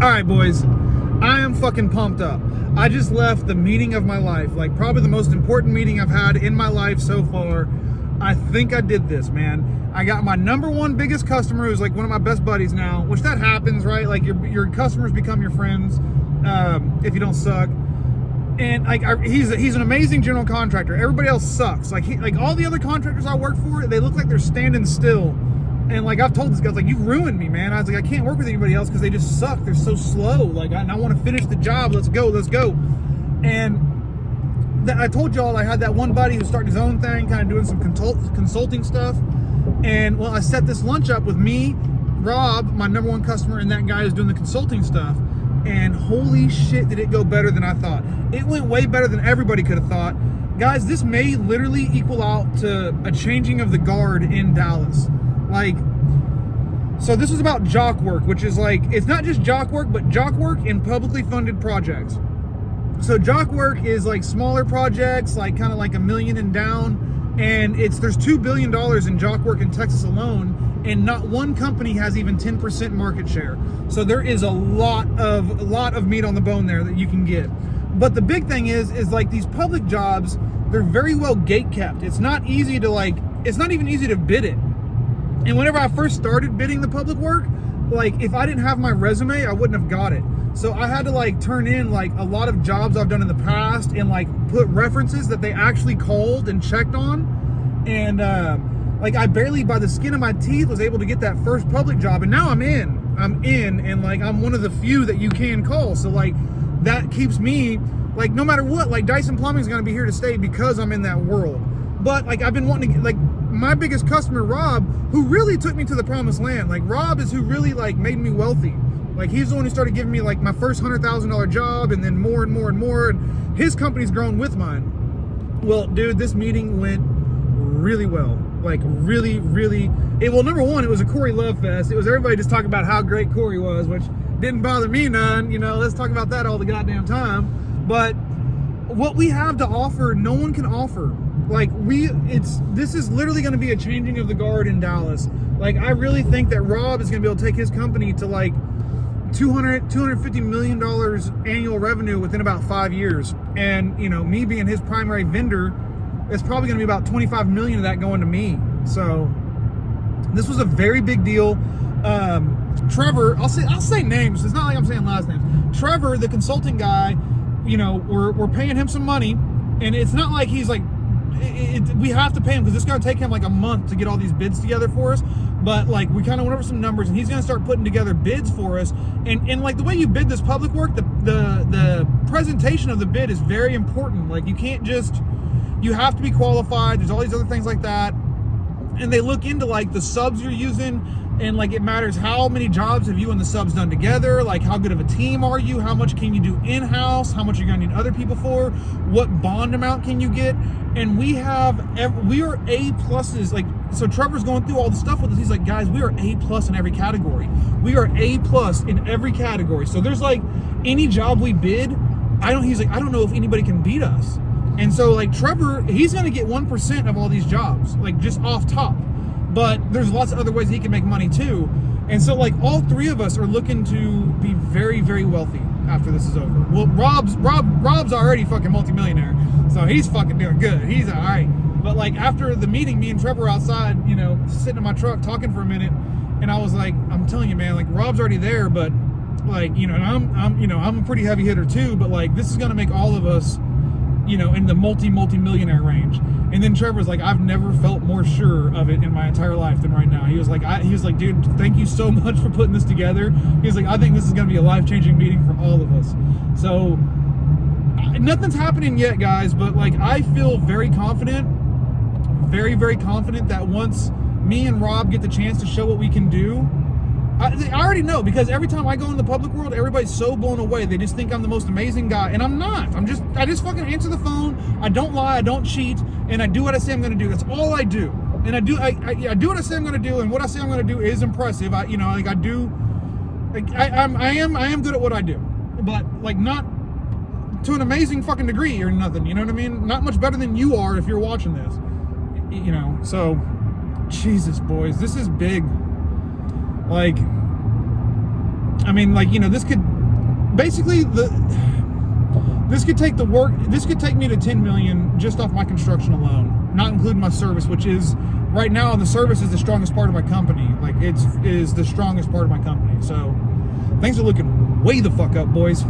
All right, boys, I am fucking pumped up. I just left the meeting of my life, like probably the most important meeting I've had in my life so far. I think I did this, man. I got my number one biggest customer, who's like one of my best buddies now, which that happens, right? Like your customers become your friends if you don't suck. And like he's an amazing general contractor. Everybody else sucks. Like all the other contractors I work for, they look like they're standing still. And like I've told this guy, like, you've ruined me, man. I was like, I can't work with anybody else because they just suck. They're so slow. Like I want to finish the job. Let's go. And I told y'all I had that one buddy who's starting his own thing, kind of doing some consulting stuff. And well, I set this lunch up with me, Rob, my number one customer, and that guy who's doing the consulting stuff. And holy shit, did it go better than I thought. It went way better than everybody could have thought. Guys, this may literally equal out to a changing of the guard in Dallas. Like, so this was about Jock work, which is like, it's not just Jock work, but Jock work in publicly funded projects. So Jock work is like smaller projects, like kind of like $1 million and down. And there's $2 billion in Jock work in Texas alone, and not one company has even 10% market share. So there is a lot of meat on the bone there that you can get. But the big thing is like these public jobs, they're very well gate kept. It's not easy to it's not even easy to bid it. And whenever I first started bidding the public work, like if I didn't have my resume, I wouldn't have got it. So I had to like turn in like a lot of jobs I've done in the past and like put references that they actually called and checked on. And like I barely by the skin of my teeth was able to get that first public job. And now I'm in and like I'm one of the few that you can call. So like that keeps me like, no matter what, like Dyson Plumbing is going to be here to stay because I'm in that world. But like I've been wanting to like my biggest customer, Rob, who really took me to the promised land. Like Rob is who really like made me wealthy. Like he's the one who started giving me like my first $100,000 job and then more and more and more. And his company's grown with mine. Well, dude, this meeting went really well. Like really, really. Number one, it was a Corey love fest. It was everybody just talking about how great Corey was, which didn't bother me none. You know, let's talk about that all the goddamn time. But what we have to offer, no one can offer. Like this is literally going to be a changing of the guard in Dallas. Like I really think that Rob is going to be able to take his company to like $250 million annual revenue within about 5 years. And you know, me being his primary vendor, it's probably going to be about 25 million of that going to me. So this was a very big deal. Trevor, I'll say names. It's not like I'm saying last names. Trevor, the consulting guy, you know, we're paying him some money, and it's not like he's like, we have to pay him because it's going to take him like a month to get all these bids together for us. But like we kind of went over some numbers, and he's going to start putting together bids for us. And like the way you bid this public work, the presentation of the bid is very important. Like you can't just, you have to be qualified. There's all these other things like that. And they look into like the subs you're using, and like it matters how many jobs have you and the subs done together, like how good of a team are you, how much can you do in-house, how much you're gonna need other people for, what bond amount can you get. And we are A pluses. Like, so Trevor's going through all the stuff with us. He's like, guys, we are A plus in every category. We are A plus in every category. So there's like any job we bid, he's like, I don't know if anybody can beat us. And so like Trevor, he's going to get 1% of all these jobs, like just off top. But there's lots of other ways he can make money too. And so like all three of us are looking to be very, very wealthy after this is over. Well, Rob's already fucking multimillionaire. So he's fucking doing good. He's all right. But like after the meeting, me and Trevor were outside, you know, sitting in my truck talking for a minute. And I was like, I'm telling you, man, like Rob's already there, but like, you know, and I'm a pretty heavy hitter too, but like this is going to make all of us, you know, in the multi-millionaire range. And then Trevor's like, I've never felt more sure of it in my entire life than right now. He was like, dude, thank you so much for putting this together. He was like, I think this is going to be a life-changing meeting for all of us. So nothing's happening yet, guys, but like I feel very confident, very, very confident that once me and Rob get the chance to show what we can do, I already know, because every time I go in the public world, everybody's so blown away. They just think I'm the most amazing guy, and I'm not. I just fucking answer the phone. I don't lie. I don't cheat, and I do what I say I'm going to do. That's all I do. And I do what I say I'm going to do, and what I say I'm going to do is impressive. I am good at what I do, but like not to an amazing fucking degree or nothing. You know what I mean? Not much better than you are if you're watching this. You know, so Jesus, boys, this is big. Like, I mean, like, you know, this could basically this could take me to 10 million just off my construction alone, not including my service, which is right now the service is the strongest part of my company. Like, is the strongest part of my company. So things are looking way the fuck up, boys.